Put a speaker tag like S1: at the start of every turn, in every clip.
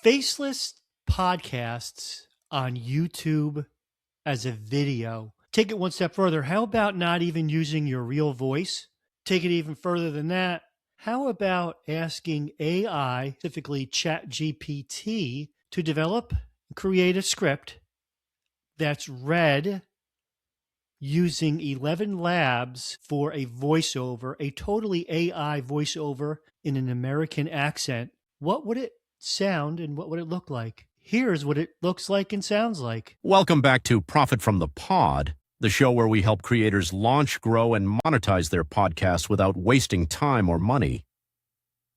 S1: Faceless podcasts on YouTube as a video. Take it one step further. How about not even using your real voice? Take it even further than that. How about asking AI, specifically ChatGPT, to develop and create a script that's read using 11 labs for a voiceover, a totally AI voiceover in an American accent? What would it sound and what would it look like? Here's what it looks like and sounds like.
S2: Welcome back to Profit from the Pod, the show where we help creators launch, grow, and monetize their podcasts without wasting time or money.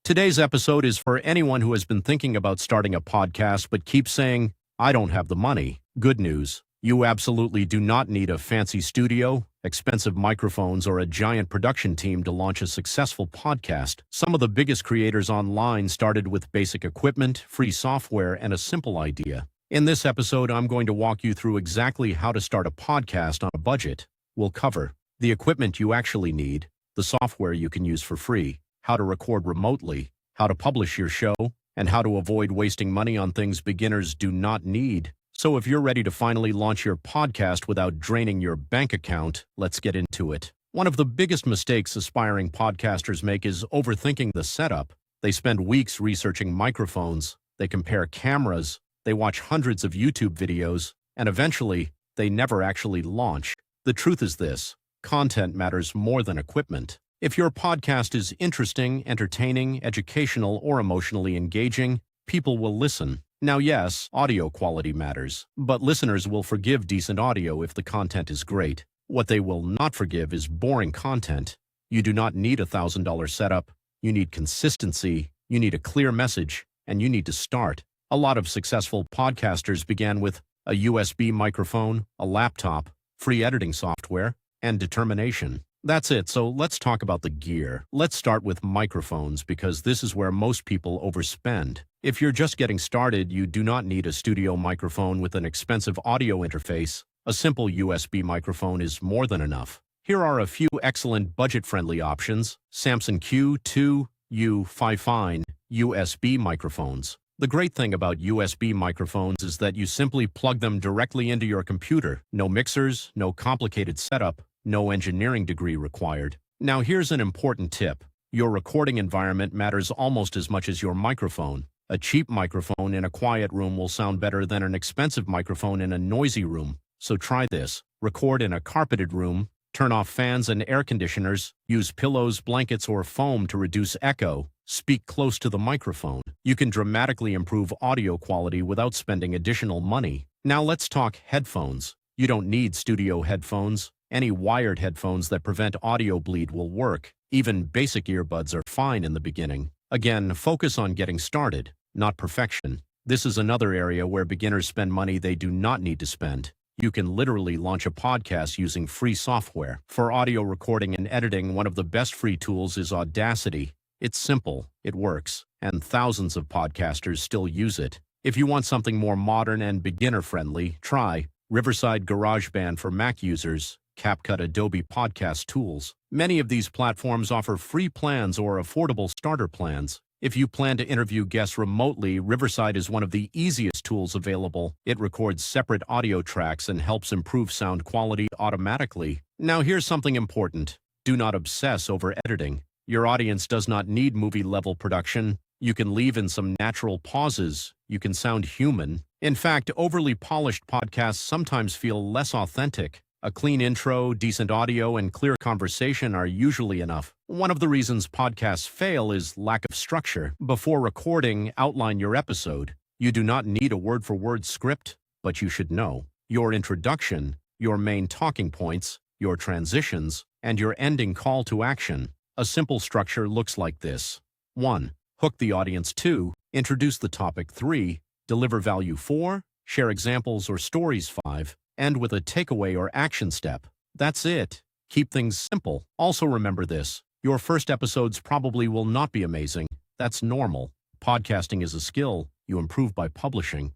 S2: Today's episode is for anyone who has been thinking about starting a podcast but keeps saying, I don't have the money. Good news. You absolutely do not need a fancy studio, expensive microphones, or a giant production team to launch a successful podcast. Some of the biggest creators online started with basic equipment, free software, and a simple idea. In this episode, I'm going to walk you through exactly how to start a podcast on a budget. We'll cover the equipment you actually need, the software you can use for free, how to record remotely, how to publish your show, and how to avoid wasting money on things beginners do not need. So if you're ready to finally launch your podcast without draining your bank account, let's get into it. One of the biggest mistakes aspiring podcasters make is overthinking the setup. They spend weeks researching microphones, they compare cameras, they watch hundreds of YouTube videos, and eventually, they never actually launch. The truth is this: content matters more than equipment. If your podcast is interesting, entertaining, educational, or emotionally engaging, people will listen. Now, yes, audio quality matters, but listeners will forgive decent audio if the content is great. What they will not forgive is boring content. You do not need a $1,000 setup. You need consistency, you need a clear message, and you need to start. A lot of successful podcasters began with a USB microphone, a laptop, free editing software, and determination. That's it, so let's talk about the gear. Let's start with microphones because this is where most people overspend. If you're just getting started, you do not need a studio microphone with an expensive audio interface. A simple USB microphone is more than enough. Here are a few excellent budget-friendly options: Samson Q2U5 Fine USB microphones. The great thing about USB microphones is that you simply plug them directly into your computer. No mixers, no complicated setup, no engineering degree required. Now here's an important tip. Your recording environment matters almost as much as your microphone. A cheap microphone in a quiet room will sound better than an expensive microphone in a noisy room. So try this. Record in a carpeted room, turn off fans and air conditioners, use pillows, blankets, or foam to reduce echo, speak close to the microphone. You can dramatically improve audio quality without spending additional money. Now let's talk headphones. You don't need studio headphones. Any wired headphones that prevent audio bleed will work. Even basic earbuds are fine in the beginning. Again, focus on getting started, not perfection. This is another area where beginners spend money they do not need to spend. You can literally launch a podcast using free software. For audio recording and editing, one of the best free tools is Audacity. It's simple, it works, and thousands of podcasters still use it. If you want something more modern and beginner-friendly, try Riverside GarageBand for Mac users, CapCut Adobe Podcast Tools. Many of these platforms offer free plans or affordable starter plans. If you plan to interview guests remotely, Riverside is one of the easiest tools available. It records separate audio tracks and helps improve sound quality automatically. Now here's something important. Do not obsess over editing. Your audience does not need movie-level production. You can leave in some natural pauses. You can sound human. In fact, overly polished podcasts sometimes feel less authentic. A clean intro, decent audio, and clear conversation are usually enough. One of the reasons podcasts fail is lack of structure. Before recording, outline your episode. You do not need a word-for-word script, but you should know your introduction, your main talking points, your transitions, and your ending call to action. A simple structure looks like this. 1. Hook the audience. 2. Introduce the topic. 3. Deliver value. 4. Share examples or stories. 5. End with a takeaway or action step. That's it. Keep things simple. Also remember this: your first episodes probably will not be amazing. That's normal. Podcasting is a skill you improve by publishing.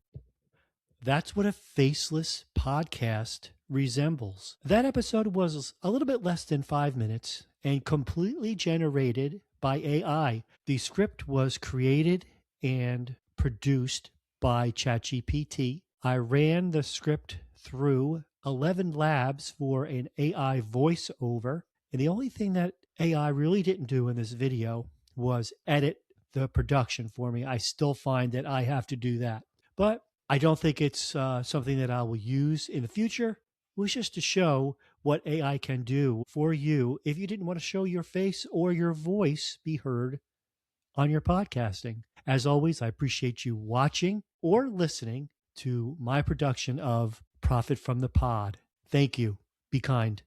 S1: That's what a faceless podcast resembles. That episode was a little bit less than 5 minutes and completely generated by AI. The script was created and produced by ChatGPT. I ran the script through 11 labs for an AI voiceover. And the only thing that AI really didn't do in this video was edit the production for me. I still find that I have to do that. But I don't think it's something that I will use in the future. It was just to show what AI can do for you if you didn't want to show your face or your voice be heard on your podcasting. As always, I appreciate you watching or listening to my production of Profit from the Pod. Thank you. Be kind.